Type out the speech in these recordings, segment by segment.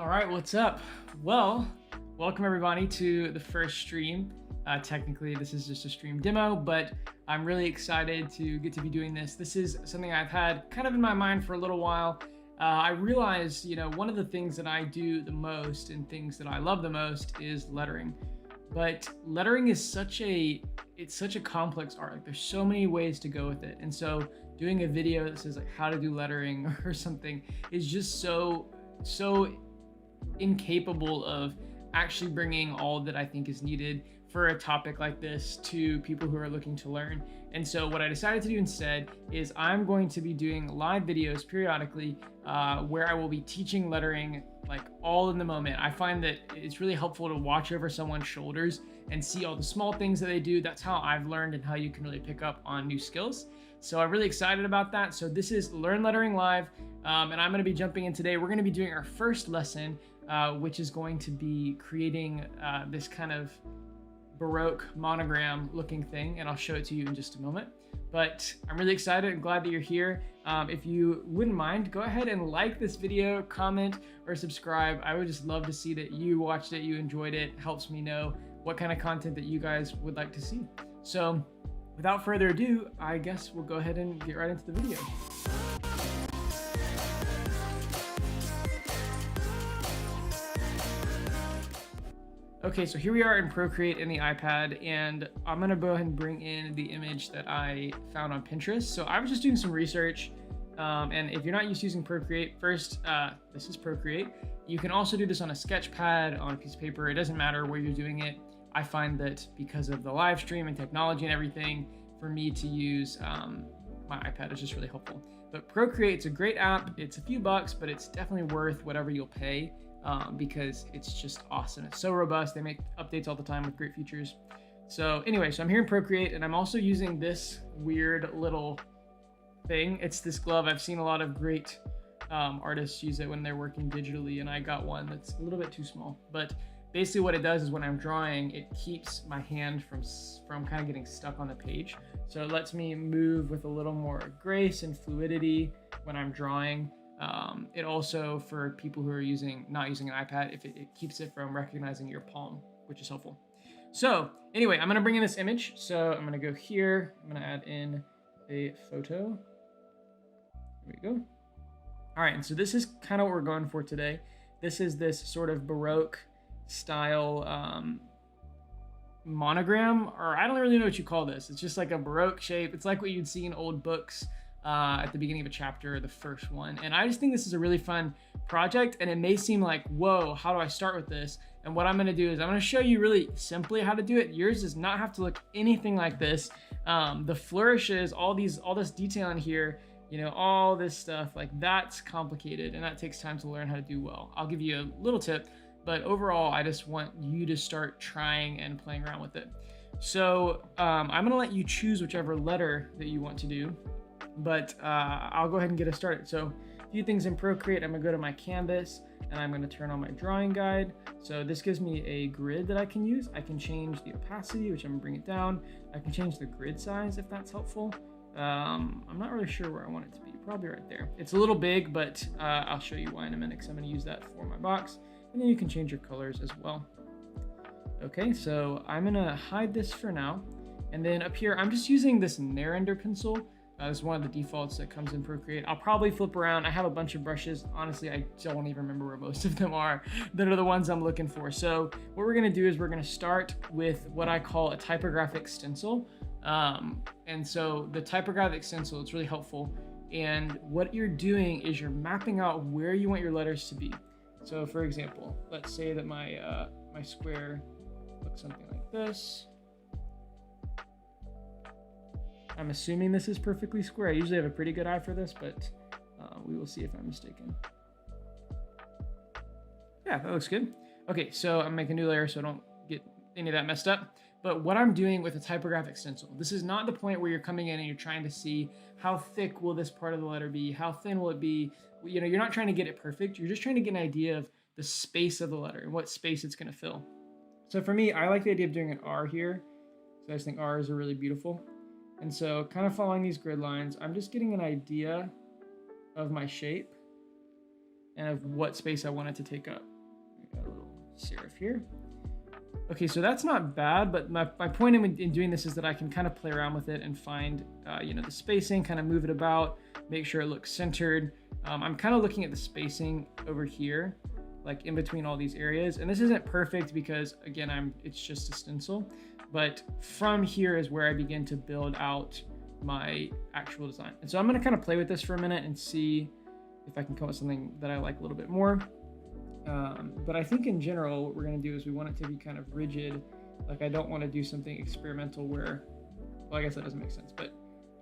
All right, what's up? Well, welcome everybody to the first stream. Technically, this is just a stream demo, but I'm really excited to get to be doing this. This is something I've had kind of in my mind for a little while. I realized, one of the things that I do the most and things that I love the most is lettering. But lettering is such a complex art. Like, there's so many ways to go with it. And so doing a video that says like how to do lettering or something is just so incapable of actually bringing all that I think is needed for a topic like this to people who are looking to learn. And so what I decided to do instead is I'm going to be doing live videos periodically where I will be teaching lettering like all in the moment. I find that it's really helpful to watch over someone's shoulders and see all the small things that they do. That's how I've learned and how you can really pick up on new skills. So I'm really excited about that. So this is Learn Lettering Live, and I'm gonna be jumping in today. We're gonna be doing our first lesson, which is going to be creating this kind of Baroque monogram looking thing, and I'll show it to you in just a moment. But I'm really excited and glad that you're here. If you wouldn't mind, go ahead and like this video, comment, or subscribe. I would just love to see that you watched it, you enjoyed it. It helps me know what kind of content that you guys would like to see. So without further ado, I guess we'll go ahead and get right into the video. Okay, so here we are in Procreate in the iPad, and I'm gonna go ahead and bring in the image that I found on Pinterest. So I was just doing some research, and if you're not used to using Procreate, first, this is Procreate. You can also do this on a sketch pad, on a piece of paper. It doesn't matter where you're doing it. I find that because of the live stream and technology and everything, for me to use my iPad is just really helpful. But Procreate's a great app. It's a few bucks, but it's definitely worth whatever you'll pay. Because it's just awesome. It's so robust. They make updates all the time with great features. So anyway, so I'm here in Procreate, and I'm also using this weird little thing. It's this glove. I've seen a lot of great artists use it when they're working digitally, and I got one that's a little bit too small. But basically what it does is when I'm drawing, it keeps my hand from kind of getting stuck on the page. So it lets me move with a little more grace and fluidity when I'm drawing. It also, for people who are not using an iPad, it keeps it from recognizing your palm, which is helpful. So anyway, I'm gonna bring in this image. So I'm gonna go here. I'm gonna add in a photo. There we go. All right, and so this is kind of what we're going for today. This is this sort of Baroque style monogram, or I don't really know what you call this. It's just like a Baroque shape. It's like what you'd see in old books. At the beginning of a chapter, the first one. And I just think this is a really fun project, and it may seem like, whoa, how do I start with this? And what I'm gonna do is I'm gonna show you really simply how to do it. Yours does not have to look anything like this. The flourishes, all this detail in here, all this stuff, like that's complicated, and that takes time to learn how to do well. I'll give you a little tip, but overall, I just want you to start trying and playing around with it. So I'm gonna let you choose whichever letter that you want to do. But I'll go ahead and get us started. So a few things in Procreate. I'm gonna go to my canvas, and I'm gonna turn on my drawing guide. So this gives me a grid that I can use. I can change the opacity, which I'm gonna bring it down. I can change the grid size if that's helpful. I'm not really sure where I want it to be. Probably right there. It's a little big, but I'll show you why in a minute, because I'm gonna use that for my box. And then you can change your colors as well. Okay, so I'm gonna hide this for now. And then up here, I'm just using this Narender pencil. This is one of the defaults that comes in Procreate. I'll probably flip around. I have a bunch of brushes. Honestly, I don't even remember where most of them are that are the ones I'm looking for. So what we're gonna do is we're gonna start with what I call a typographic stencil. And so the typographic stencil, it's really helpful. And what you're doing is you're mapping out where you want your letters to be. So for example, let's say that my square looks something like this. I'm assuming this is perfectly square. I usually have a pretty good eye for this, but we will see if I'm mistaken. Yeah, that looks good. Okay, so I'm making a new layer so I don't get any of that messed up. But what I'm doing with a typographic stencil, this is not the point where you're coming in and you're trying to see how thick will this part of the letter be, how thin will it be. You're not trying to get it perfect. You're just trying to get an idea of the space of the letter and what space it's gonna fill. So for me, I like the idea of doing an R here. So I just think R's are really beautiful. And so kind of following these grid lines, I'm just getting an idea of my shape and of what space I want it to take up. serif here. Okay, so that's not bad, but my point in doing this is that I can kind of play around with it and find, you know, the spacing, kind of move it about, make sure it looks centered. I'm kind of looking at the spacing over here, like in between all these areas. And this isn't perfect because, again, it's just a stencil. But from here is where I begin to build out my actual design. And so I'm going to kind of play with this for a minute and see if I can come up with something that I like a little bit more. But I think in general, what we're going to do is we want it to be kind of rigid. Like I don't want to do something experimental where, well, I guess that doesn't make sense. But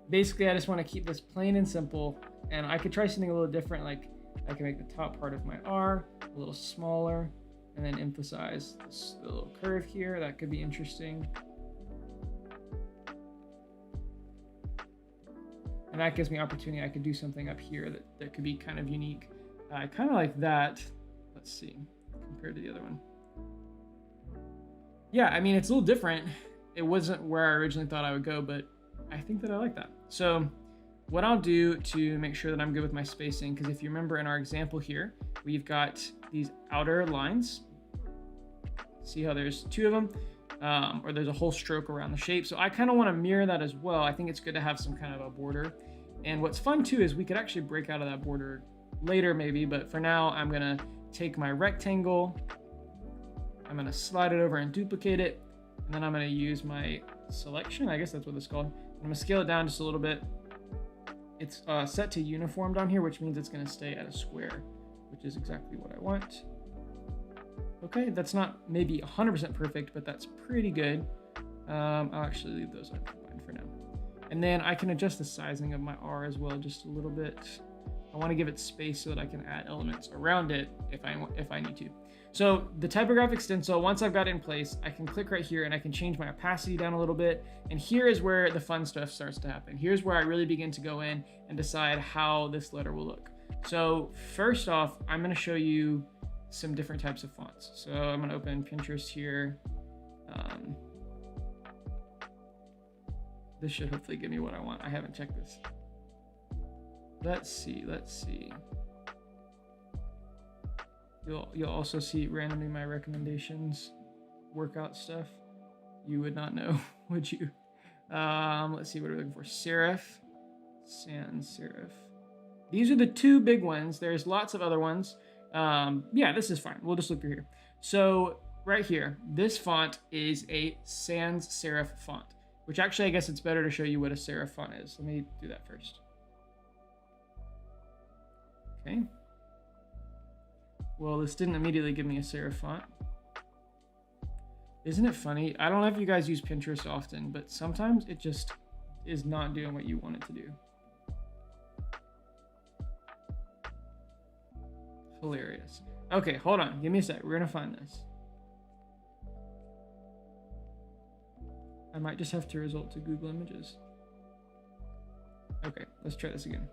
basically, I just want to keep this plain and simple. And I could try something a little different. Like I can make the top part of my R a little smaller and then emphasize this little curve here. That could be interesting. And that gives me opportunity. I could do something up here that could be kind of unique. I kind of like that. Let's see, compared to the other one. Yeah, I mean, it's a little different. It wasn't where I originally thought I would go, but I think that I like that. So what I'll do to make sure that I'm good with my spacing, because if you remember in our example here, we've got these outer lines. See how there's two of them, or there's a whole stroke around the shape. So I kind of want to mirror that as well. I think it's good to have some kind of a border. And what's fun too is we could actually break out of that border later maybe, but for now I'm gonna take my rectangle, I'm gonna slide it over and duplicate it, and then I'm gonna use my selection, I guess that's what it's called. I'm gonna scale it down just a little bit. It's set to uniform down here, which means it's gonna stay at a square, which is exactly what I want. Okay, that's not maybe 100% perfect, but that's pretty good. I'll actually leave those uncombined for now. And then I can adjust the sizing of my R as well, just a little bit. I want to give it space so that I can add elements around it if I need to. So the typographic stencil, once I've got it in place, I can click right here and I can change my opacity down a little bit. And here is where the fun stuff starts to happen. Here's where I really begin to go in and decide how this letter will look. So first off, I'm going to show you some different types of fonts. So I'm going to open Pinterest here. This should hopefully give me what I want. I haven't checked this. Let's see. You'll also see randomly my recommendations, workout stuff. You would not know, would you? Let's see, what are we looking for? Serif, sans serif. These are the two big ones. There's lots of other ones. Yeah, this is fine. We'll just look through here. So right here, this font is a sans serif font, which actually I guess it's better to show you what a serif font is. Let me do that first. Okay. Well, this didn't immediately give me a serif font. Isn't it funny? I don't know if you guys use Pinterest often, but sometimes it just is not doing what you want it to do. Hilarious. Okay, hold on. Give me a sec. We're gonna find this. I might just have to resort to Google Images. Okay, let's try this again.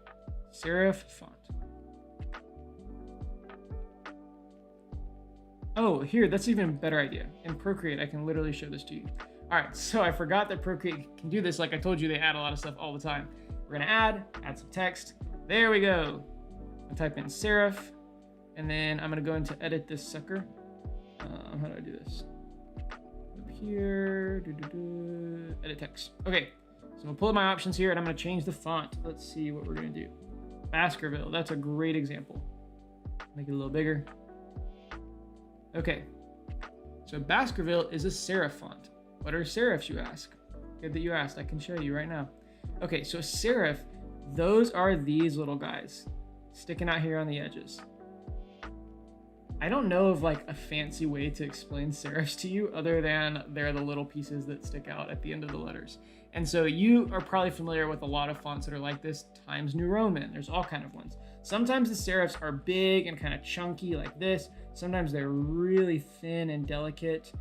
Serif font. Oh, here, that's even a better idea. In Procreate, I can literally show this to you. All right, so I forgot that Procreate can do this. Like I told you, they add a lot of stuff all the time. We're gonna add some text. There we go. I'll type in serif, and then I'm gonna go into edit this sucker. How do I do this? Up here, edit text. Okay, so I'm gonna pull up my options here, and I'm gonna change the font. Let's see what we're gonna do. Baskerville, that's a great example. Make it a little bigger. Okay, so Baskerville is a serif font. What are serifs, you ask? Good that you asked. I can show you right now. Okay, so serif, those are these little guys sticking out here on the edges. I don't know of like a fancy way to explain serifs to you other than they're the little pieces that stick out at the end of the letters. And so you are probably familiar with a lot of fonts that are like this, Times New Roman. There's all kind of ones. Sometimes the serifs are big and kind of chunky like this. Sometimes they're really thin and delicate.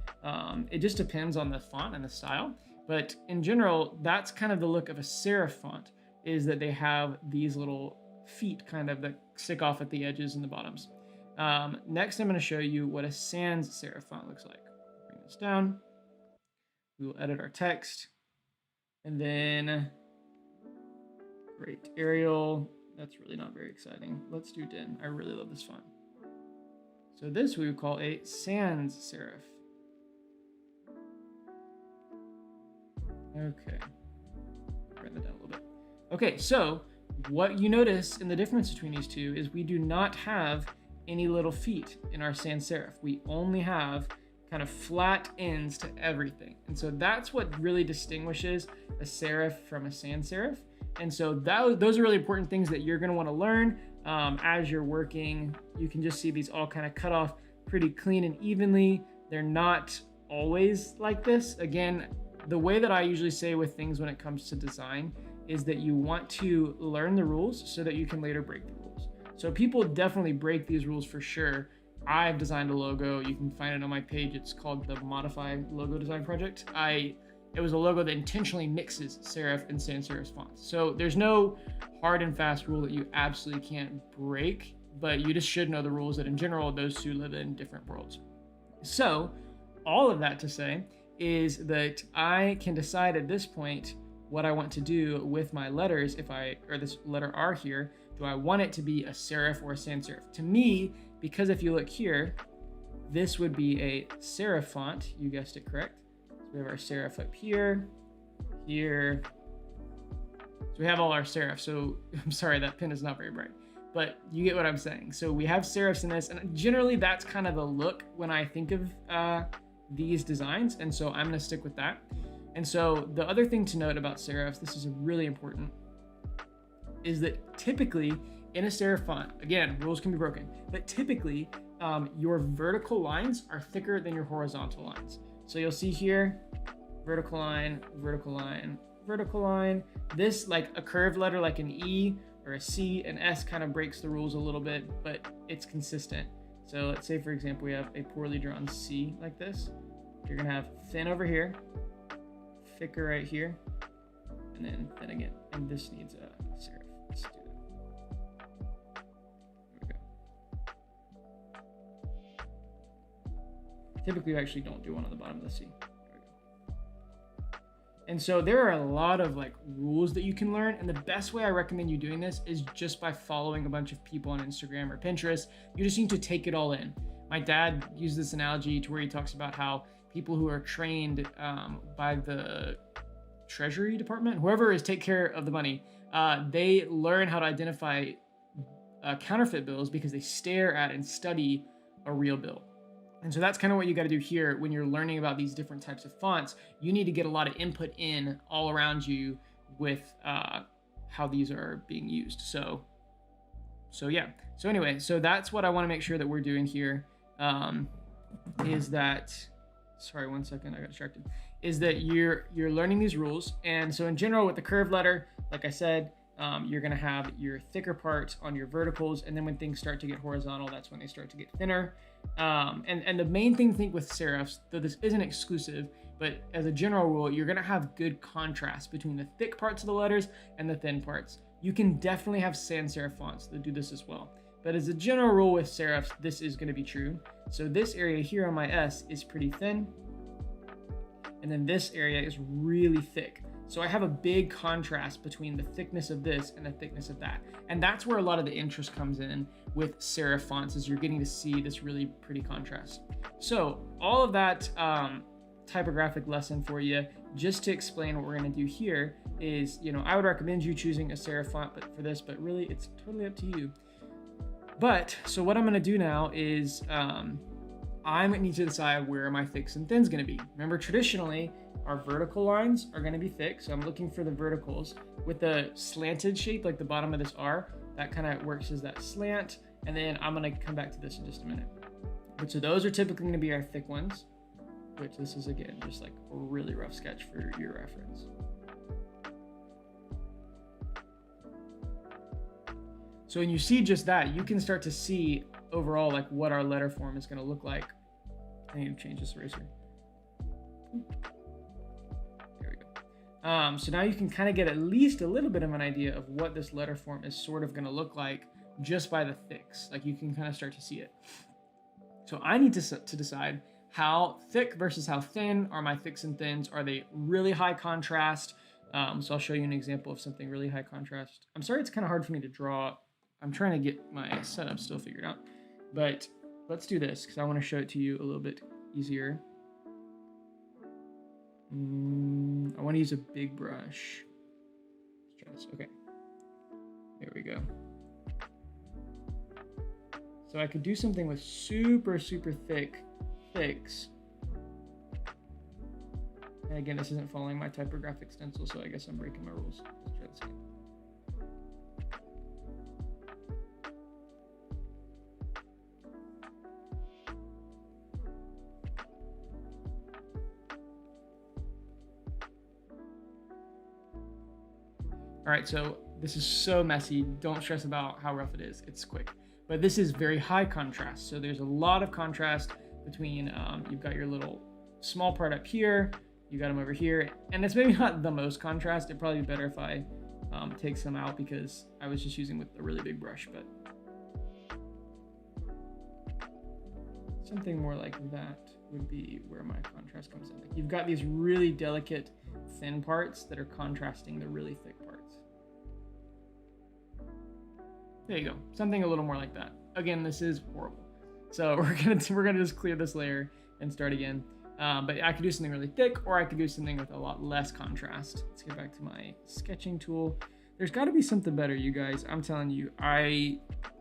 It just depends on the font and the style. But in general, that's kind of the look of a serif font, is that they have these little feet kind of that stick off at the edges and the bottoms. Next, I'm going to show you what a sans serif font looks like. Bring this down. We will edit our text. And then, great, Arial. That's really not very exciting. Let's do Den. I really love this font. So this we would call a sans serif. Okay, write that down a little bit. Okay, so what you notice in the difference between these two is we do not have any little feet in our sans serif. We only have kind of flat ends to everything. And so that's what really distinguishes a serif from a sans serif. And so those are really important things that you're going to want to learn as you're working. You can just see these all kind of cut off pretty clean and evenly. They're not always like this. Again, the way that I usually say with things when it comes to design is that you want to learn the rules so that you can later break the rules. So people definitely break these rules for sure. I've designed a logo. You can find it on my page. It's called the Modify Logo Design Project. It was a logo that intentionally mixes serif and sans serif fonts. So there's no hard and fast rule that you absolutely can't break, but you just should know the rules that in general, those two live in different worlds. So all of that to say is that I can decide at this point what I want to do with my letters. Or this letter R here, do I want it to be a serif or a sans serif? To me, because if you look here, this would be a serif font. You guessed it correct. So we have our serif up here, here. So we have all our serifs. So I'm sorry, that pen is not very bright, but you get what I'm saying. So we have serifs in this, and generally that's kind of the look when I think of these designs. And so I'm gonna stick with that. And so the other thing to note about serifs, this is really important, is that typically in a serif font, again, rules can be broken, but typically your vertical lines are thicker than your horizontal lines. So you'll see here, vertical line, vertical line, vertical line. This, like a curved letter like an E or a C, an S kind of breaks the rules a little bit, but it's consistent. So let's say, for example, we have a poorly drawn C like this. You're gonna have thin over here, thicker right here, and then thin again. And this needs a serif. Let's do that. There we go. Typically, we actually don't do one on the bottom of the C. There we go. And so there are a lot of like rules that you can learn. And the best way I recommend you doing this is just by following a bunch of people on Instagram or Pinterest. You just need to take it all in. My dad used this analogy to where he talks about how people who are trained by the Treasury Department, whoever is take care of the money, they learn how to identify counterfeit bills because they stare at and study a real bill. And so that's kind of what you got to do here when you're learning about these different types of fonts. You need to get a lot of input in all around you with how these are being used. So yeah. So anyway, so that's what I want to make sure that we're doing here. Is that, sorry, one second, I got distracted. Is that you're learning these rules. And so in general with the curved letter, like I said, you're gonna have your thicker parts on your verticals, and then when things start to get horizontal, that's when they start to get thinner. And the main thing to think with serifs, though this isn't exclusive, but as a general rule, you're gonna have good contrast between the thick parts of the letters and the thin parts. You can definitely have sans serif fonts that do this as well. But as a general rule with serifs, this is gonna be true. So this area here on my S is pretty thin, and then this area is really thick. So I have a big contrast between the thickness of this and the thickness of that. And that's where a lot of the interest comes in with serif fonts, is you're getting to see this really pretty contrast. So all of that typographic lesson for you, just to explain what we're gonna do here is, I would recommend you choosing a serif font for this, but really it's totally up to you. But, so what I'm gonna do now is I need to decide where my thicks and thins gonna be. Remember, traditionally, our vertical lines are gonna be thick, so I'm looking for the verticals. With the slanted shape, like the bottom of this R, that kind of works as that slant, and then I'm gonna come back to this in just a minute. But so those are typically gonna be our thick ones, which this is, again, just like a really rough sketch for your reference. So when you see just that, you can start to see overall like what our letter form is gonna look like. I need to change this eraser. There we go. So now you can kind of get at least a little bit of an idea of what this letter form is sort of gonna look like just by the thicks. Like you can kind of start to see it. So I need to decide how thick versus how thin are my thicks and thins. Are they really high contrast? So I'll show you an example of something really high contrast. I'm sorry, it's kind of hard for me to draw. I'm trying to get my setup still figured out, but Let's do this because I want to show it to you a little bit easier. I want to use a big brush. Let's try this. Okay. There we go. So I could do something with super, super thicks. And again, this isn't following my typographic stencil, so I guess I'm breaking my rules. Let's try this again. All right, so this is so messy. Don't stress about how rough it is. It's quick. But this is very high contrast. So there's a lot of contrast between, you've got your little small part up here, you got them over here, and it's maybe not the most contrast. It'd probably be better if I take some out because I was just using with a really big brush, but something more like that would be where my contrast comes in. Like you've got these really delicate thin parts that are contrasting the really thick parts. There you go, something a little more like that. Again, this is horrible. So we're gonna just clear this layer and start again. But I could do something really thick, or I could do something with a lot less contrast. Let's get back to my sketching tool. There's gotta be something better, you guys. I'm telling you, I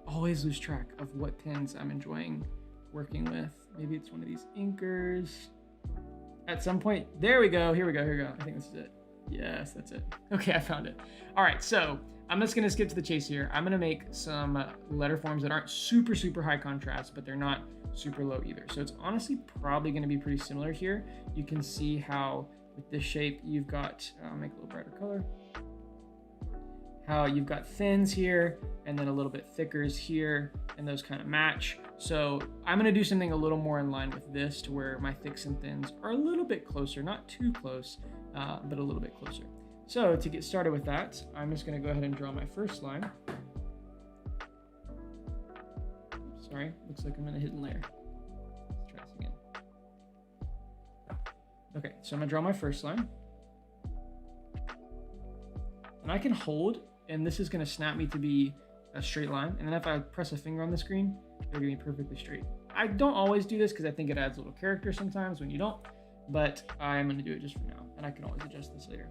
always lose track of what pens I'm enjoying working with. Maybe it's one of these inkers. At some point, there we go, here we go. I think this is it. Yes, that's it. Okay, I found it. All right, so I'm just gonna skip to the chase here. I'm gonna make some letter forms that aren't super, super high contrast, but they're not super low either. So it's honestly probably gonna be pretty similar here. You can see how with this shape, you've got, I'll make a little brighter color, how you've got thins here, and then a little bit thickers here, and those kind of match. So I'm gonna do something a little more in line with this to where my thicks and thins are a little bit closer, not too close, but a little bit closer. So to get started with that, I'm just gonna go ahead and draw my first line. Oops, sorry, looks like I'm in a hidden layer. Let's try this again. Okay, so I'm gonna draw my first line. And I can hold, and this is gonna snap me to be a straight line. And then if I press a finger on the screen, it'll give me perfectly straight. I don't always do this because I think it adds a little character sometimes when you don't, but I'm gonna do it just for now. And I can always adjust this later.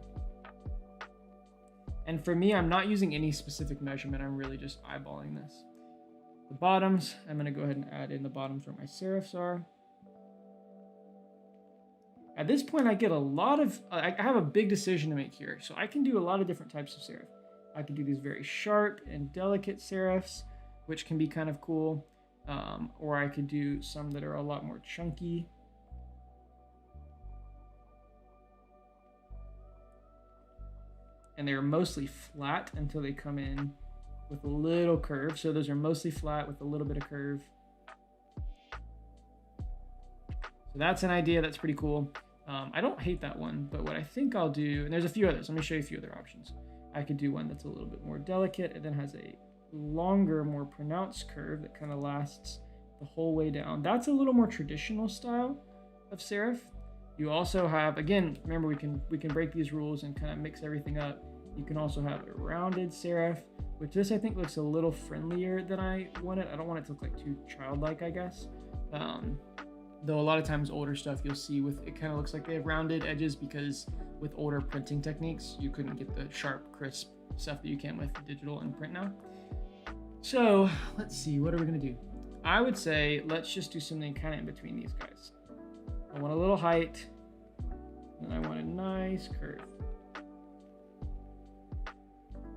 And for me, I'm not using any specific measurement. I'm really just eyeballing this. The bottoms, I'm gonna go ahead and add in the bottoms where my serifs are. At this point, I get a lot of, I have a big decision to make here. So I can do a lot of different types of serif. I can do these very sharp and delicate serifs, which can be kind of cool. Or I could do some that are a lot more chunky. And they're mostly flat until they come in with a little curve. So those are mostly flat with a little bit of curve. So that's an idea that's pretty cool. I don't hate that one, but what I think I'll do, and there's a few others. Let me show you a few other options. I could do one that's a little bit more delicate and then has a longer, more pronounced curve that kind of lasts the whole way down. That's a little more traditional style of serif. You also have, again, remember we can break these rules and kind of mix everything up. You can also have a rounded serif, which this I think looks a little friendlier than I want it. I don't want it to look like too childlike, I guess. Though a lot of times older stuff you'll see with, it kind of looks like they have rounded edges because with older printing techniques, you couldn't get the sharp, crisp stuff that you can with digital and print now. So let's see, what are we gonna do? I would say, let's just do something kind of in between these guys. I want a little height, and I want a nice curve.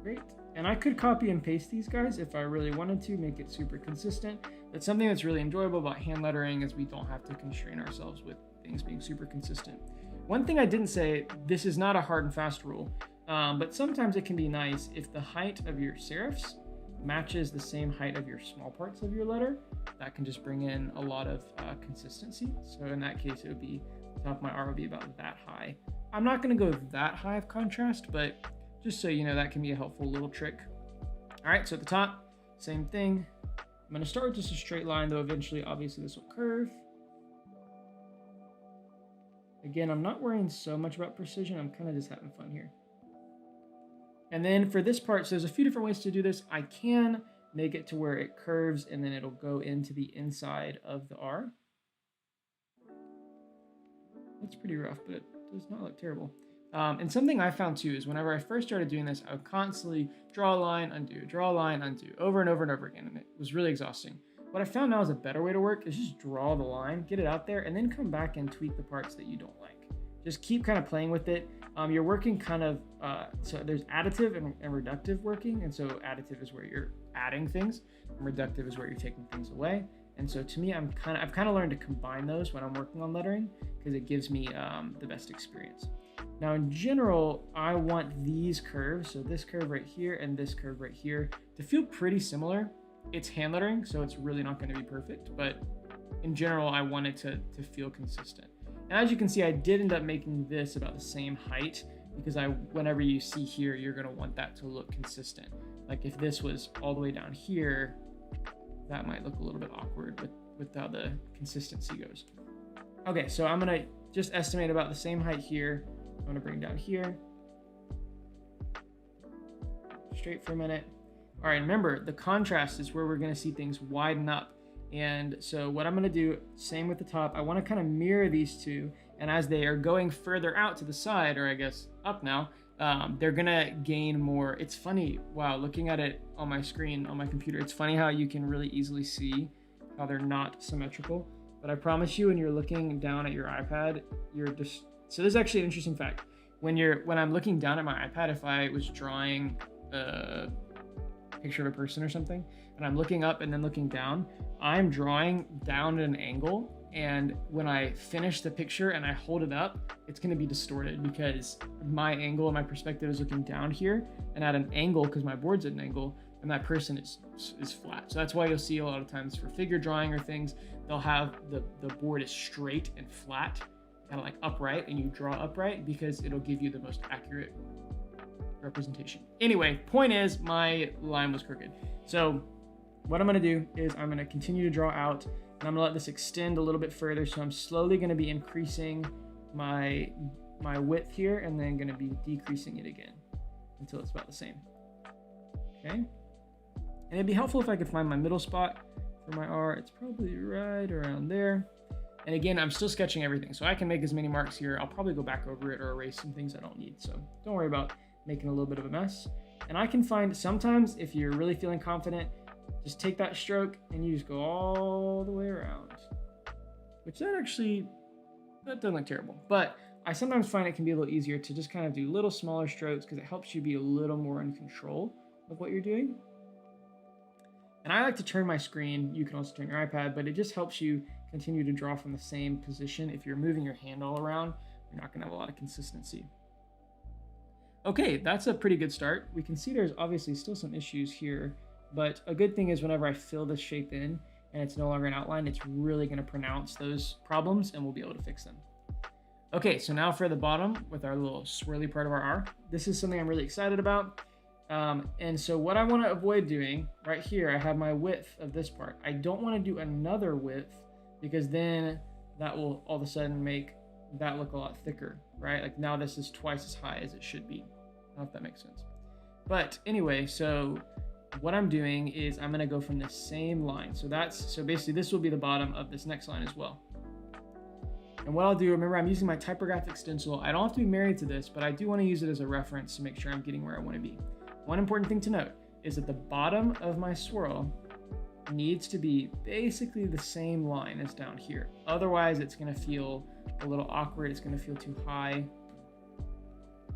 Great. And I could copy and paste these guys if I really wanted to, make it super consistent. But something that's really enjoyable about hand lettering is we don't have to constrain ourselves with things being super consistent. One thing I didn't say, this is not a hard and fast rule, but sometimes it can be nice if the height of your serifs matches the same height of your small parts of your letter. That can just bring in a lot of consistency. So in that case, it would be, the top of my R would be about that high. I'm not gonna go that high of contrast, but just so you know, that can be a helpful little trick. All right, so at the top, same thing. I'm gonna start with just a straight line, though eventually, obviously, this will curve. Again, I'm not worrying so much about precision. I'm kind of just having fun here. And then for this part, so there's a few different ways to do this. I can make it to where it curves and then it'll go into the inside of the R. That's pretty rough, but it does not look terrible. And something I found too is whenever I first started doing this, I would constantly draw a line, undo, over and over and over again, and it was really exhausting. What I found now is a better way to work is just draw the line, get it out there, and then come back and tweak the parts that you don't like. Just keep kind of playing with it. You're working kind of, so there's additive and reductive working, and so additive is where you're adding things, and reductive is where you're taking things away. And so to me, I've kind of learned to combine those when I'm working on lettering because it gives me the best experience. Now, in general, I want these curves, so this curve right here and this curve right here, to feel pretty similar. It's hand lettering, so it's really not going to be perfect, but in general, I want it to feel consistent. And as you can see, I did end up making this about the same height because whenever you see here, you're going to want that to look consistent. Like if this was all the way down here, that might look a little bit awkward with how the consistency goes. Okay, so I'm gonna just estimate about the same height here. I'm gonna bring down here. Straight for a minute. All right, remember, the contrast is where we're gonna see things widen up. And so what I'm gonna do, same with the top, I wanna kind of mirror these two, and as they are going further out to the side, or I guess up now, they're gonna gain more. It's funny, wow, looking at it on my screen, on my computer, it's funny how you can really easily see how they're not symmetrical. But I promise you, when you're looking down at your iPad, so this is actually an interesting fact. When I'm looking down at my iPad, if I was drawing a picture of a person or something, and I'm looking up and then looking down, I'm drawing down at an angle. And when I finish the picture and I hold it up, it's going to be distorted because my angle and my perspective is looking down here and at an angle because my board's at an angle and that person is flat. So that's why you'll see a lot of times for figure drawing or things, they'll have the board is straight and flat, kind of like upright, and you draw upright because it'll give you the most accurate representation. Anyway, point is my line was crooked. So what I'm going to do is I'm going to continue to draw out. And I'm gonna let this extend a little bit further. So I'm slowly gonna be increasing my width here and then gonna be decreasing it again until it's about the same. Okay. And it'd be helpful if I could find my middle spot for my R. It's probably right around there. And again, I'm still sketching everything. So I can make as many marks here. I'll probably go back over it or erase some things I don't need. So don't worry about making a little bit of a mess. And I can find sometimes if you're really feeling confident, just take that stroke and you just go all the way around, which that doesn't look terrible. But I sometimes find it can be a little easier to just kind of do little smaller strokes because it helps you be a little more in control of what you're doing. And I like to turn my screen. You can also turn your iPad, but it just helps you continue to draw from the same position. If you're moving your hand all around, you're not going to have a lot of consistency. Okay, that's a pretty good start. We can see there's obviously still some issues here. But a good thing is whenever I fill this shape in and it's no longer an outline, it's really going to pronounce those problems and we'll be able to fix them. Okay, so now for the bottom with our little swirly part of our R. This is something I'm really excited about. And so what I want to avoid doing right here, I have my width of this part. I don't want to do another width because then that will all of a sudden make that look a lot thicker, right? Like now this is twice as high as it should be. I don't know if that makes sense. But anyway, so what I'm doing is I'm going to go from the same line. So basically this will be the bottom of this next line as well. And what I'll do, remember I'm using my typographic stencil. I don't have to be married to this, but I do want to use it as a reference to make sure I'm getting where I want to be. One important thing to note is that the bottom of my swirl needs to be basically the same line as down here. Otherwise it's going to feel a little awkward. It's going to feel too high.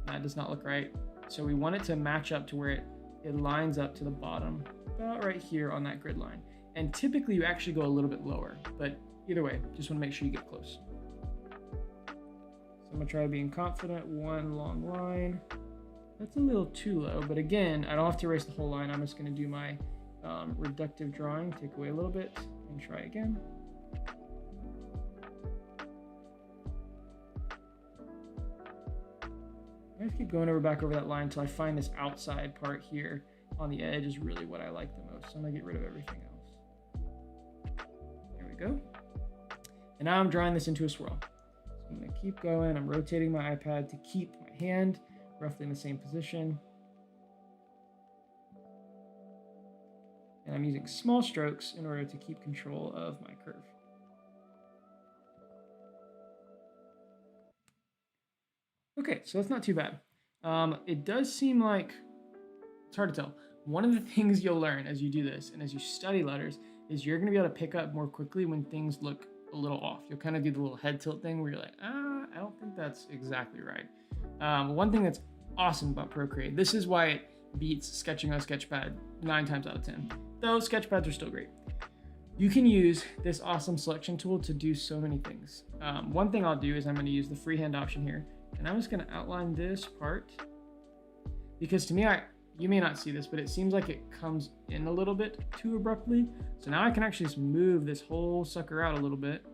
That does not look right. So we want it to match up to where it lines up to the bottom, about right here on that grid line. And typically you actually go a little bit lower, but either way, just want to make sure you get close. So I'm gonna try being confident, one long line. That's a little too low, but again, I don't have to erase the whole line. I'm just gonna do my reductive drawing, take away a little bit, and try again. I just keep going back over that line until I find this outside part here on the edge is really what I like the most. So I'm gonna get rid of everything else. There we go. And now I'm drawing this into a swirl. So I'm gonna keep going. I'm rotating my iPad to keep my hand roughly in the same position. And I'm using small strokes in order to keep control of my curve. Okay, so that's not too bad. It does seem like, it's hard to tell. One of the things you'll learn as you do this and as you study letters is you're gonna be able to pick up more quickly when things look a little off. You'll kind of do the little head tilt thing where you're like, I don't think that's exactly right. One thing that's awesome about Procreate, this is why it beats sketching on Sketchpad 9 times out of 10. Though Sketchpads are still great. You can use this awesome selection tool to do so many things. One thing I'll do is I'm gonna use the freehand option here, and I'm just gonna outline this part because to me, you may not see this, but it seems like it comes in a little bit too abruptly. So now I can actually just move this whole sucker out a little bit,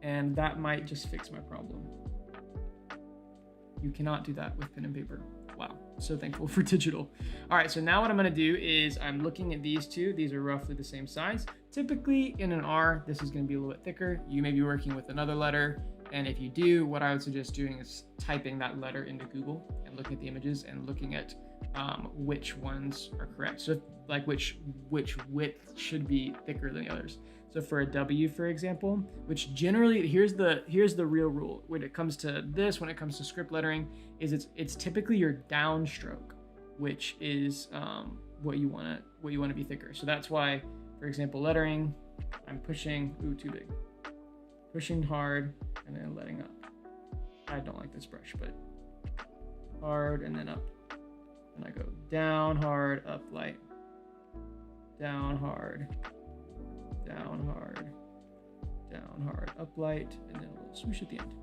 and that might just fix my problem. You cannot do that with pen and paper. Wow, so thankful for digital. All right, so now what I'm gonna do is I'm looking at these two. These are roughly the same size. Typically in an R, this is gonna be a little bit thicker. You may be working with another letter. And if you do, what I would suggest doing is typing that letter into Google and looking at the images and looking at which ones are correct. So like which width should be thicker than the others. So for a W, for example, which generally, here's the real rule when it comes to this, when it comes to script lettering, is it's typically your downstroke, which is what you wanna be thicker. So that's why, for example, lettering, I'm pushing, too big. Pushing hard and then letting up. I don't like this brush, but hard and then up. And I go down hard, up light, down hard, down hard, down hard, up light, and then a little swoosh at the end.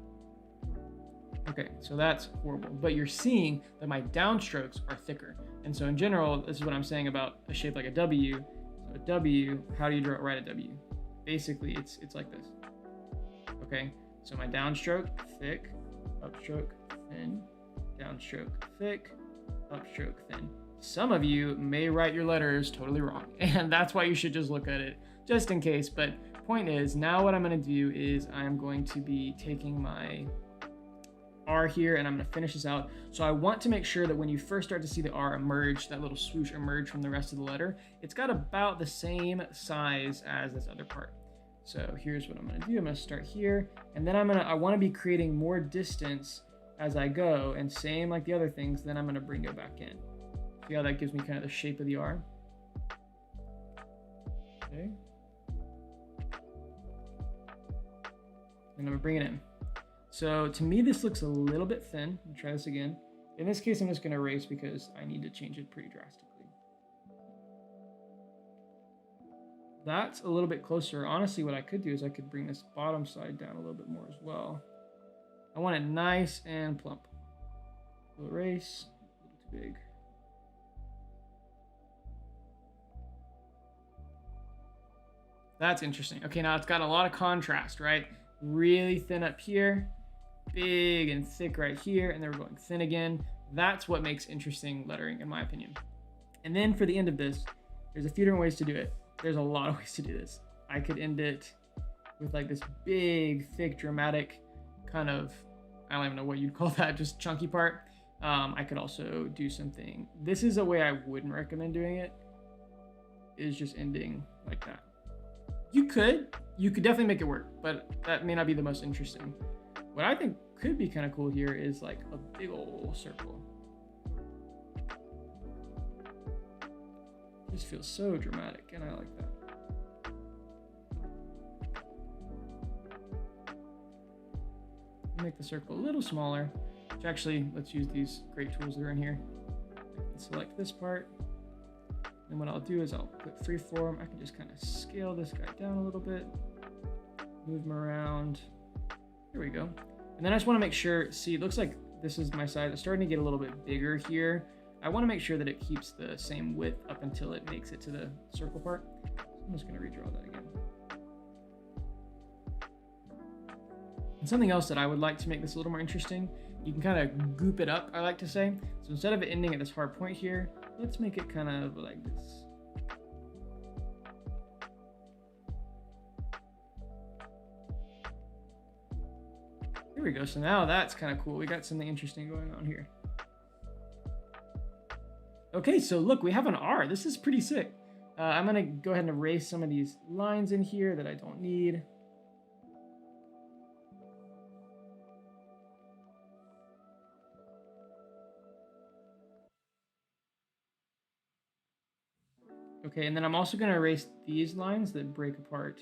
Okay, so that's horrible, but you're seeing that my downstrokes are thicker. And so in general, this is what I'm saying about a shape like a W. So a W, how do you write a W? Basically, it's like this. Okay, so my downstroke, thick, upstroke, thin, downstroke, thick, upstroke, thin. Some of you may write your letters totally wrong, and that's why you should just look at it just in case. But point is, now what I'm gonna do is I'm going to be taking my R here and I'm gonna finish this out. So I want to make sure that when you first start to see the R emerge, that little swoosh emerge from the rest of the letter, it's got about the same size as this other part. So here's what I'm gonna do. I'm gonna start here, and then I wanna be creating more distance as I go, and same like the other things, then I'm gonna bring it back in. See how that gives me kind of the shape of the R? Okay. And I'm gonna bring it in. So to me, this looks a little bit thin. Let me try this again. In this case, I'm just gonna erase because I need to change it pretty drastically. That's a little bit closer. Honestly, what I could do is I could bring this bottom side down a little bit more as well. I want it nice and plump. We'll erase, a little too big. That's interesting. Okay, now it's got a lot of contrast, right? Really thin up here, big and thick right here, and then we're going thin again. That's what makes interesting lettering, in my opinion. And then for the end of this, there's a few different ways to do it. There's a lot of ways to do this. I could end it with like this big, thick, dramatic kind of, I don't even know what you'd call that, just chunky part. I could also do something. This is a way I wouldn't recommend doing it, is just ending like that. You could definitely make it work, but that may not be the most interesting. What I think could be kind of cool here is like a big old circle. Just feels so dramatic, and I like that. Make the circle a little smaller, which actually, let's use these great tools that are in here. I can select this part, and what I'll do is I'll put freeform. I can just kind of scale this guy down a little bit, move him around. Here we go. And then I just want to make sure, see, it looks like this is my side. It's starting to get a little bit bigger here. I want to make sure that it keeps the same width up until it makes it to the circle part. So I'm just going to redraw that again. And something else that I would like to make this a little more interesting, you can kind of goop it up, I like to say. So instead of it ending at this hard point here, let's make it kind of like this. Here we go. So now that's kind of cool. We got something interesting going on here. Okay, so look, we have an R. This is pretty sick. I'm gonna go ahead and erase some of these lines in here that I don't need. Okay, and then I'm also gonna erase these lines that break apart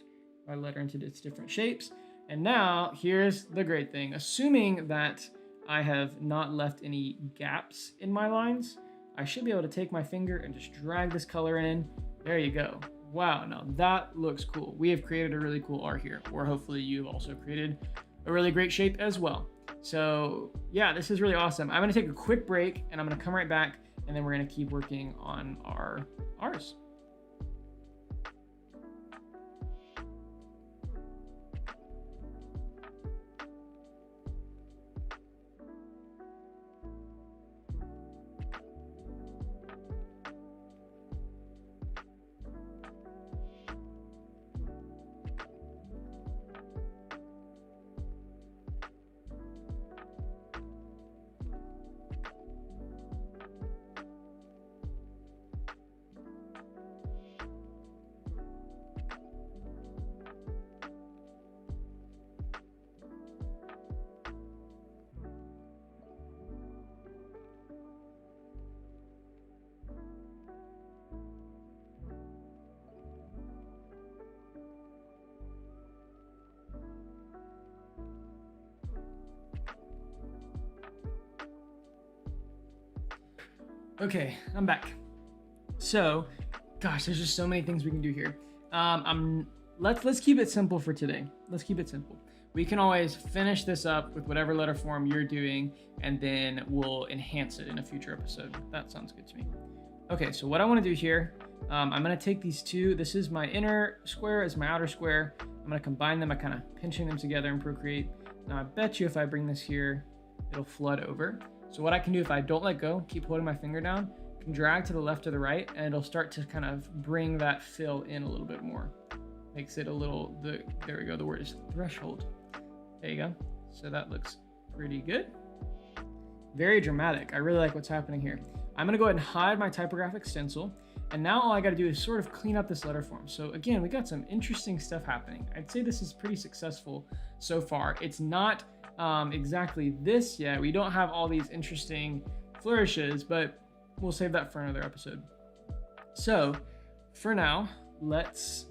my letter into its different shapes. And now, here's the great thing. Assuming that I have not left any gaps in my lines, I should be able to take my finger and just drag this color in. There you go. Wow, now that looks cool. We have created a really cool art here, or hopefully you've also created a really great shape as well. So yeah, this is really awesome. I'm gonna take a quick break and I'm gonna come right back, and then we're gonna keep working on ours. Okay, I'm back. So, gosh, there's just so many things we can do here. Let's keep it simple for today. Let's keep it simple. We can always finish this up with whatever letter form you're doing, and then we'll enhance it in a future episode. That sounds good to me. Okay, so what I want to do here, I'm going to take these two. This is my inner square, is my outer square. I'm going to combine them by kind of pinching them together in Procreate. Now, I bet you if I bring this here, it'll flood over. So what I can do if I don't let go, keep holding my finger down, can drag to the left or the right, and it'll start to kind of bring that fill in a little bit more. Makes it a little, there we go, the word is threshold. There you go. So that looks pretty good. Very dramatic. I really like what's happening here. I'm gonna go ahead and hide my typographic stencil, and now all I gotta do is sort of clean up this letter form. So again, we got some interesting stuff happening. I'd say this is pretty successful so far. It's not exactly this yet. We don't have all these interesting flourishes, but we'll save that for another episode. So for now, let's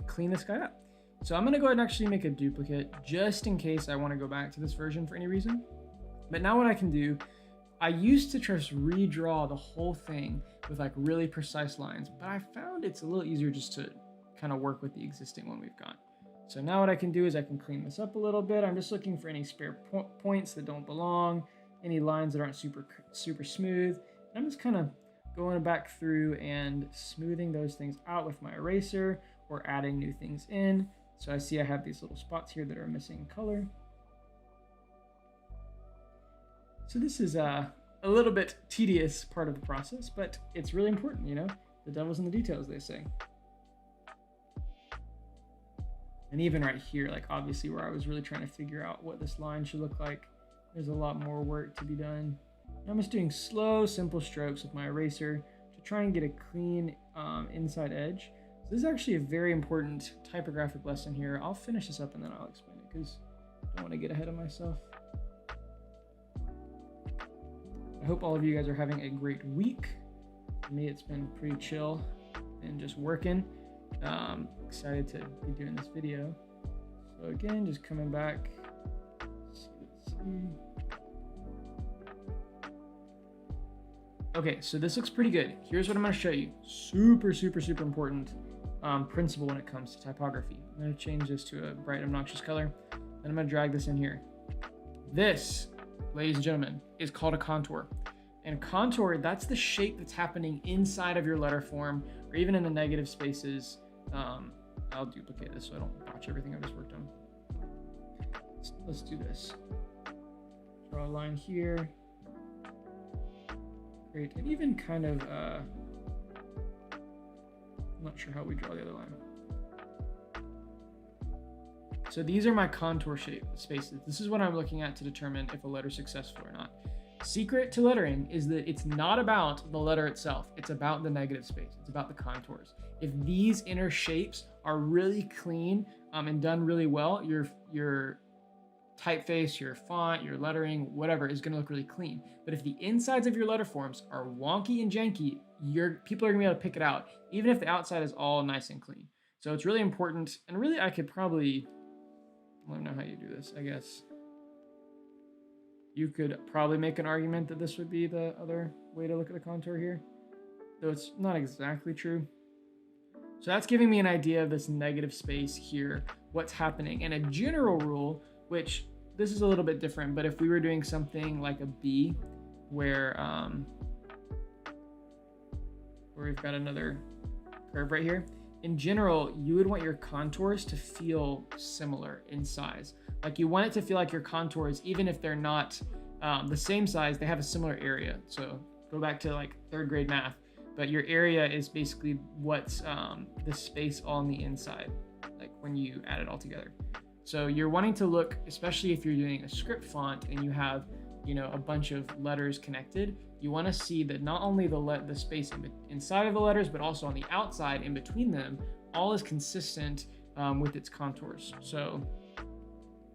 clean this guy up. So I'm gonna go ahead and actually make a duplicate just in case I want to go back to this version for any reason. But now what I can do, I used to just redraw the whole thing with like really precise lines, but I found it's a little easier just to kind of work with the existing one we've got. So now what I can do is I can clean this up a little bit. I'm just looking for any spare points that don't belong, any lines that aren't super smooth. And I'm just kind of going back through and smoothing those things out with my eraser or adding new things in. So I see I have these little spots here that are missing color. So this is a little bit tedious part of the process, but it's really important, you know? The devil's in the details, they say. And even right here, like obviously where I was really trying to figure out what this line should look like, there's a lot more work to be done. I'm just doing slow, simple strokes with my eraser to try and get a clean inside edge. So this is actually a very important typographic lesson here. I'll finish this up and then I'll explain it because I don't want to get ahead of myself. I hope all of you guys are having a great week. For me, it's been pretty chill and just working. Excited to be doing this video. So again, just coming back. Let's see. Okay, so this looks pretty good. Here's what I'm going to show you. Super important principle when it comes to typography. I'm going to change this to a bright, obnoxious color. Then I'm going to drag this in here. This, ladies and gentlemen, is called a contour. And contour, that's the shape that's happening inside of your letter form, or even in the negative spaces. I'll duplicate this so I don't botch everything I just worked on. Let's do this. Draw a line here. Great, and even kind of, I'm not sure how we draw the other line. So these are my contour shape spaces. This is what I'm looking at to determine if a letter is successful or not. secret to lettering is that it's not about the letter itself. It's about the negative space. It's about the contours. If these inner shapes are really clean and done really well, your typeface, your font, your lettering, whatever is going to look really clean. But if the insides of your letter forms are wonky and janky, people are going to be able to pick it out, even if the outside is all nice and clean. So it's really important. And really, I could probably, I don't know how you do this, I guess. You could probably make an argument that this would be the other way to look at the contour here, though it's not exactly true. So that's giving me an idea of this negative space here, what's happening. And a general rule, which this is a little bit different, but if we were doing something like a B, where we've got another curve right here, in general, you would want your contours to feel similar in size. Like you want it to feel like your contours, even if they're not the same size, they have a similar area. So go back to like 3rd grade math, but your area is basically what's the space on the inside, like when you add it all together. So you're wanting to look, especially if you're doing a script font and you have, a bunch of letters connected, you want to see that not only the space inside of the letters, but also on the outside in between them, all is consistent with its contours. So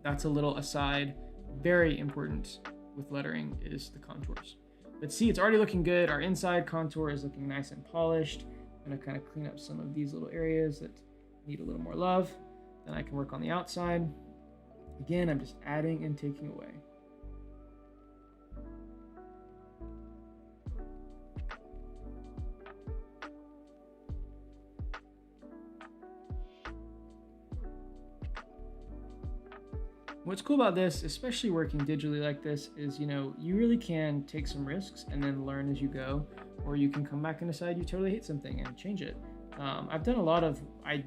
that's a little aside. Very important with lettering is the contours. But see, it's already looking good. Our inside contour is looking nice and polished. I'm gonna kind of clean up some of these little areas that need a little more love. Then I can work on the outside. Again, I'm just adding and taking away. What's cool about this, especially working digitally like this, is, you really can take some risks and then learn as you go, or you can come back and decide you totally hate something and change it. I've done a lot of, I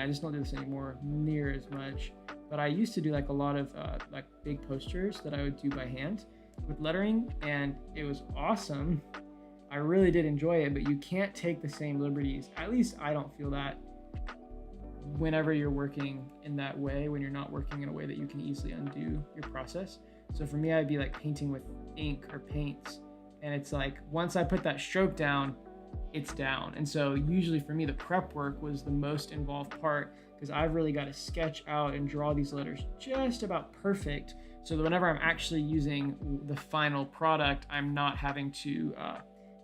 just don't do this anymore near as much, but I used to do like a lot of like big posters that I would do by hand with lettering, and it was awesome. I really did enjoy it, but you can't take the same liberties. At least I don't feel that whenever you're working in that way, when you're not working in a way that you can easily undo your process. So for me, I'd be like painting with ink or paints, and it's like once I put that stroke down, it's down. And so usually for me, the prep work was the most involved part, because I've really got to sketch out and draw these letters just about perfect, so that whenever I'm actually using the final product, I'm not having to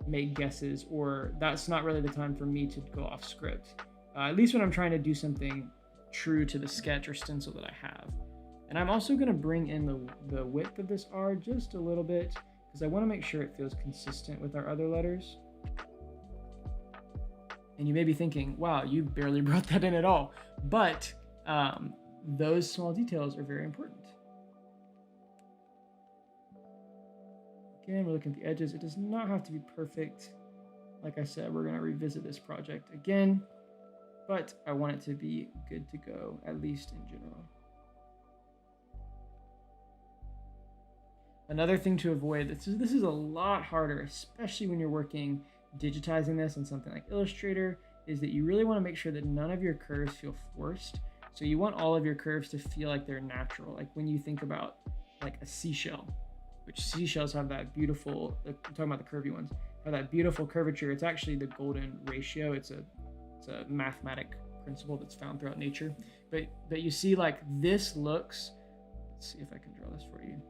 make guesses, or that's not really the time for me to go off script. At least when I'm trying to do something true to the sketch or stencil that I have. And I'm also going to bring in the width of this R just a little bit, because I want to make sure it feels consistent with our other letters. And you may be thinking, wow, you barely brought that in at all. But those small details are very important. Again, we're looking at the edges. It does not have to be perfect. Like I said, we're going to revisit this project again, but I want it to be good to go, at least in general. Another thing to avoid, this is a lot harder, especially when you're working digitizing this on something like Illustrator, is that you really want to make sure that none of your curves feel forced. So you want all of your curves to feel like they're natural. Like when you think about like a seashell, which seashells have that beautiful, I'm talking about the curvy ones, have that beautiful curvature. It's actually the golden ratio. It's a mathematic principle that's found throughout nature. But you see, like this looks, let's see if I can draw this for you.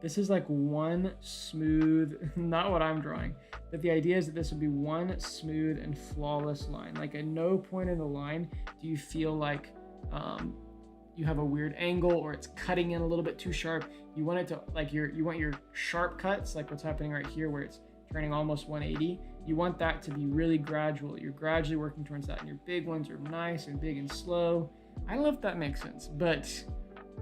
This is like one smooth, not what I'm drawing, but the idea is that this would be one smooth and flawless line. Like at no point in the line do you feel like you have a weird angle or it's cutting in a little bit too sharp. You want it to, like you want your sharp cuts, like what's happening right here where it's turning almost 180. You want that to be really gradual. You're gradually working towards that, and your big ones are nice and big and slow. I don't know if that makes sense, but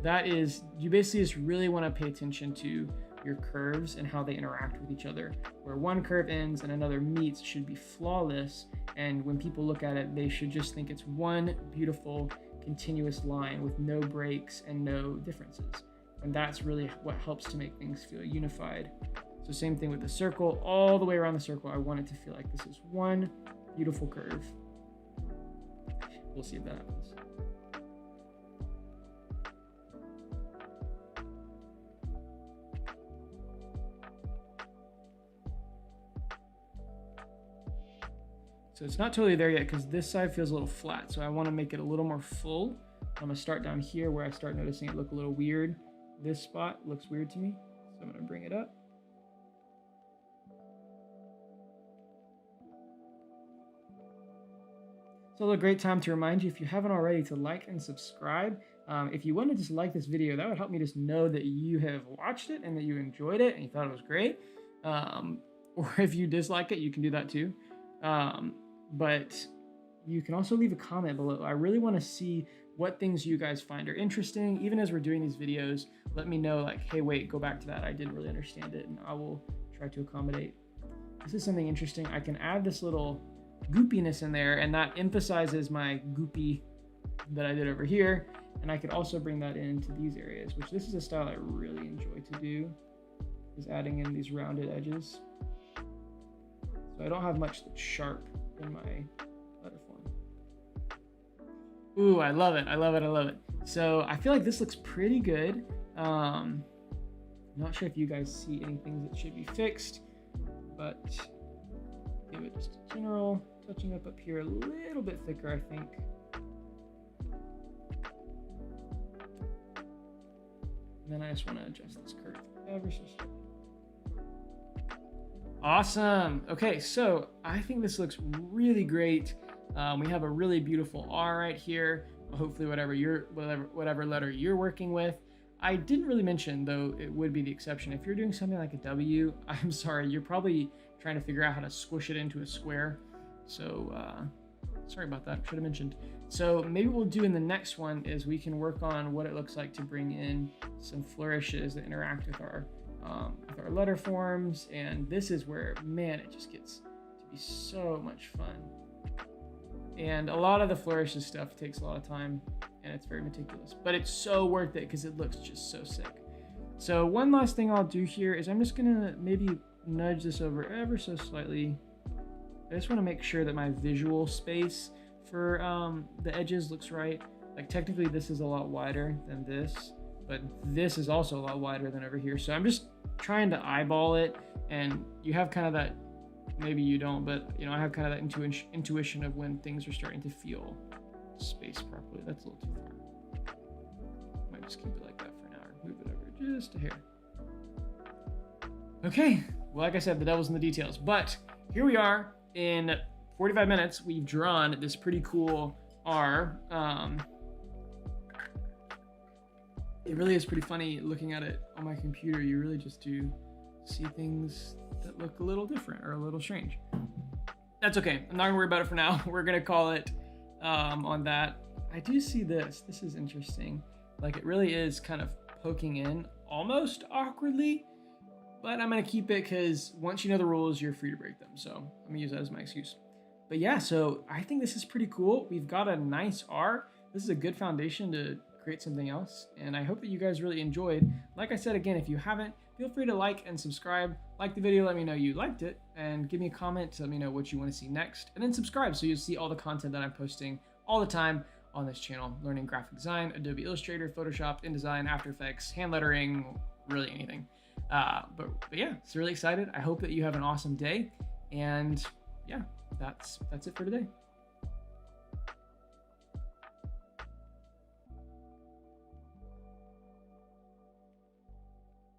that is, you basically just really want to pay attention to your curves and how they interact with each other. Where one curve ends and another meets should be flawless, and when people look at it, they should just think it's one beautiful continuous line with no breaks and no differences. And that's really what helps to make things feel unified. So same thing with the circle, all the way around the circle, I want it to feel like this is one beautiful curve. We'll see if that happens. So it's not totally there yet because this side feels a little flat. So I want to make it a little more full. I'm gonna start down here where I start noticing it look a little weird. This spot looks weird to me. So I'm gonna bring it up. So a great time to remind you, if you haven't already, to like and subscribe. If you want to just like this video, that would help me just know that you have watched it and that you enjoyed it and you thought it was great. Or if you dislike it, you can do that too. But you can also leave a comment below. I really want to see what things you guys find are interesting. Even as we're doing these videos, let me know, like, hey, wait, go back to that. I didn't really understand it, and I will try to accommodate. This is something interesting. I can add this little goopiness in there, and that emphasizes my goopy that I did over here. And I could also bring that into these areas, which this is a style I really enjoy to do, is adding in these rounded edges. So I don't have much that's sharp in my letter form. Ooh, I love it. I love it. I love it. So I feel like this looks pretty good. Not sure if you guys see anything that should be fixed, but give it just a general touching up here a little bit thicker, I think. And then I just want to adjust this curve ever so slightly. Awesome. Okay, so I think this looks really great. We have a really beautiful R right here. Hopefully, whatever letter you're working with. I didn't really mention, though it would be the exception. If you're doing something like a W, I'm sorry, you're probably trying to figure out how to squish it into a square. So sorry about that. Should have mentioned. So maybe what we'll do in the next one is we can work on what it looks like to bring in some flourishes that interact with our letter forms. And this is where, man, it just gets to be so much fun. And a lot of the flourishes stuff takes a lot of time and it's very meticulous, but it's so worth it because it looks just so sick. So one last thing I'll do here is I'm just gonna maybe nudge this over ever so slightly. I just want to make sure that my visual space for the edges looks right. Like technically this is a lot wider than this, but this is also a lot wider than over here. So I'm just trying to eyeball it, and you have kind of that, maybe you don't, but you know, I have kind of that intuition of when things are starting to feel spaced properly. That's a little too far. Might just keep it like that for now, or move it over just a hair. Okay, well, like I said, the devil's in the details, but here we are. In 45 minutes, we've drawn this pretty cool R. It really is pretty funny looking at it on my computer. You really just do see things that look a little different or a little strange. That's okay. I'm not gonna worry about it for now. We're gonna call it on that. I do see this. This is interesting. Like it really is kind of poking in almost awkwardly, but I'm gonna keep it because once you know the rules, you're free to break them. So I'm gonna use that as my excuse. But yeah, so I think this is pretty cool. We've got a nice R. This is a good foundation to create something else. And I hope that you guys really enjoyed. Like I said, again, if you haven't, feel free to like and subscribe. Like the video, let me know you liked it, and give me a comment to let me know what you want to see next. And then subscribe so you'll see all the content that I'm posting all the time on this channel. Learning graphic design, Adobe Illustrator, Photoshop, InDesign, After Effects, hand lettering, really anything. But yeah, so really excited. I hope that you have an awesome day. And yeah, that's it for today.